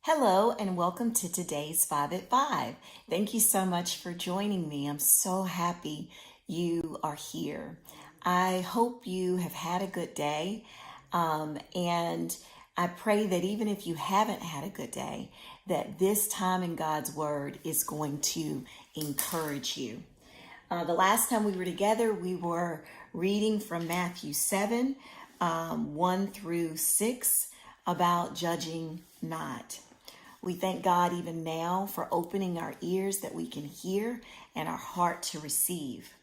Hello and welcome to today's 5 at 5. Thank you so much for joining me. I'm so happy you are here. I hope you have had a good day. And I pray that even if you haven't had a good day, that this time in God's Word is going to encourage you. The last time we were together, we were reading from Matthew 7, 1 through 6, about judging not. We thank God even now for opening our ears that we can hear and our heart to receive.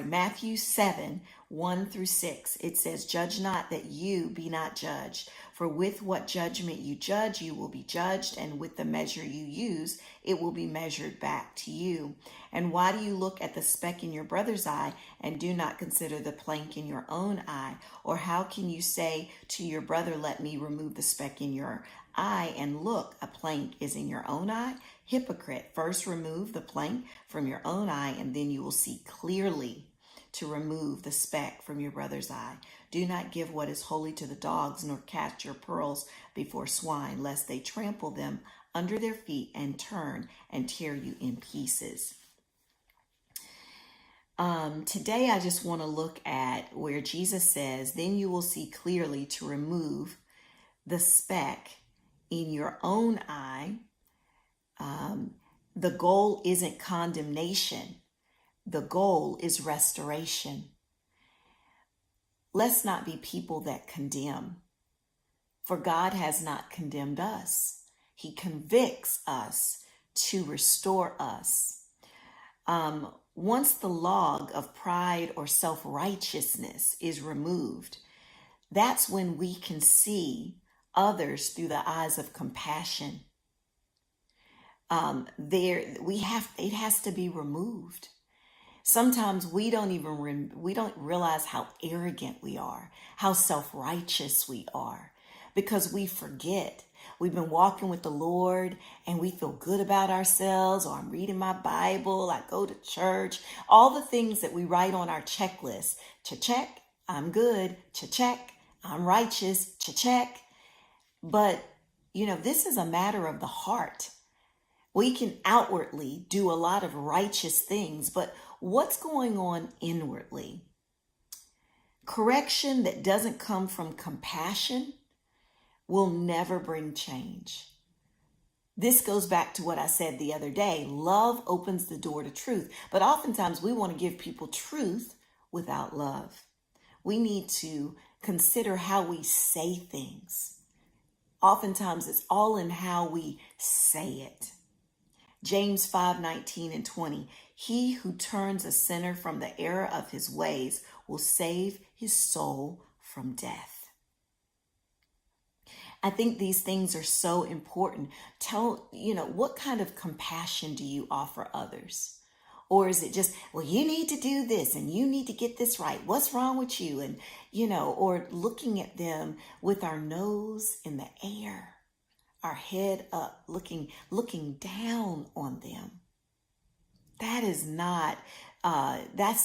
Matthew 7, 1 through 6. It says, "Judge not that you be not judged. For with what judgment you judge, you will be judged, and with the measure you use, it will be measured back to you. And why do you look at the speck in your brother's eye and do not consider the plank in your own eye? Or how can you say to your brother, let me remove the speck in your eye, and look, a plank is in your own eye? Hypocrite, first remove the plank from your own eye, and then you will see clearly to remove the speck from your brother's eye. Do not give what is holy to the dogs, nor cast your pearls before swine, lest they trample them under their feet and turn and tear you in pieces." Today, I just want to look at where Jesus says, then you will see clearly to remove the speck in your own eye. The goal isn't condemnation. The goal is restoration. Let's not be people that condemn, for God has not condemned us. He convicts us to restore us. Once the log of pride or self-righteousness is removed, that's when we can see others through the eyes of compassion. It has to be removed. Sometimes we don't realize how arrogant we are, how self-righteous we are, because we forget. We've been walking with the Lord and we feel good about ourselves, or I'm reading my Bible, I go to church, all the things that we write on our checklist. To check, I'm good. To check, I'm righteous. To check. But, this is a matter of the heart. We can outwardly do a lot of righteous things, but what's going on inwardly? Correction that doesn't come from compassion will never bring change. This goes back to what I said the other day. Love opens the door to truth, but oftentimes we want to give people truth without love. We need to consider how we say things. Oftentimes it's all in how we say it. James 5:19 and 20. He who turns a sinner from the error of his ways will save his soul from death. I think these things are so important. What kind of compassion do you offer others? Or is it just, well, you need to do this and you need to get this right. What's wrong with you? And, or looking at them with our nose in the air, our head up, looking down on them. That's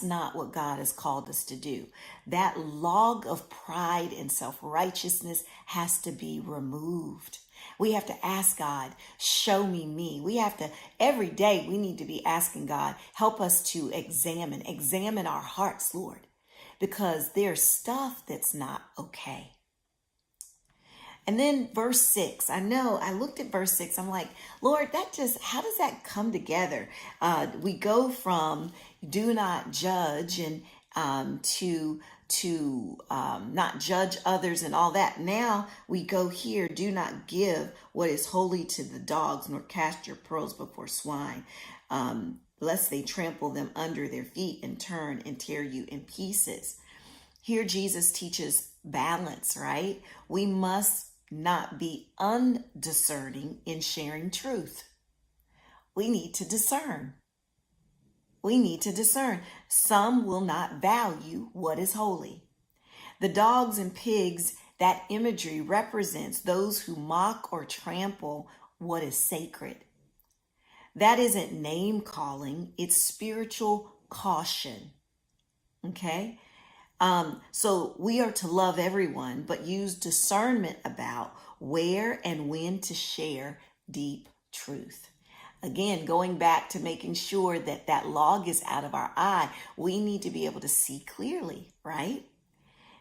not what God has called us to do. That log of pride and self-righteousness has to be removed. We have to ask God, show me me. Every day we need to be asking God, help us to examine our hearts, Lord, because there's stuff that's not okay. And then verse 6, I looked at verse 6. I'm like, Lord, how does that come together? We go from do not judge and to not judge others and all that. Now we go here, do not give what is holy to the dogs, nor cast your pearls before swine, lest they trample them under their feet and turn and tear you in pieces. Here Jesus teaches balance, right? We must not be undiscerning in sharing truth. We need to discern. Some will not value what is holy. The dogs and pigs, that imagery represents those who mock or trample what is sacred. That isn't name calling, it's spiritual caution. Okay? So we are to love everyone, but use discernment about where and when to share deep truth. Again, going back to making sure that that log is out of our eye, we need to be able to see clearly, right?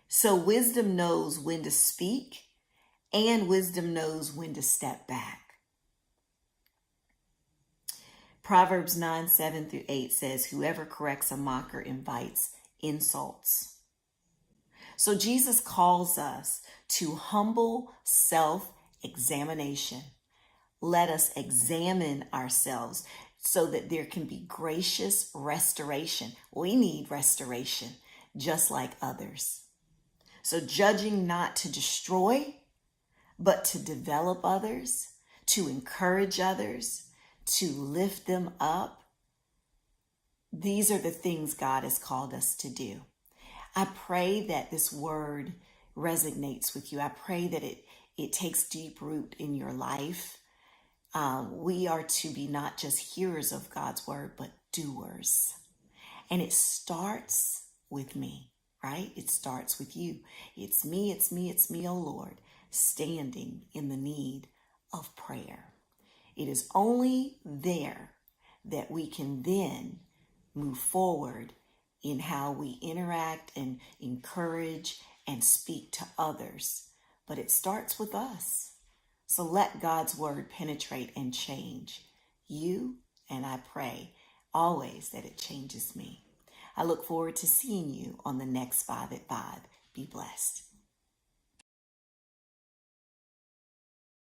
So wisdom knows when to speak and wisdom knows when to step back. Proverbs 9:7-8 says, whoever corrects a mocker invites insults. So Jesus calls us to humble self-examination. Let us examine ourselves so that there can be gracious restoration. We need restoration just like others. So judging not to destroy, but to develop others, to encourage others, to lift them up. These are the things God has called us to do. I pray that this word resonates with you. I pray that it takes deep root in your life. We are to be not just hearers of God's word, but doers. And it starts with me, right? It starts with you. It's me, oh Lord, standing in the need of prayer. It is only there that we can then move forward in how we interact and encourage and speak to others. But it starts with us. So let God's word penetrate and change you, and I pray always that it changes me. I look forward to seeing you on the next 5 at 5. Be blessed.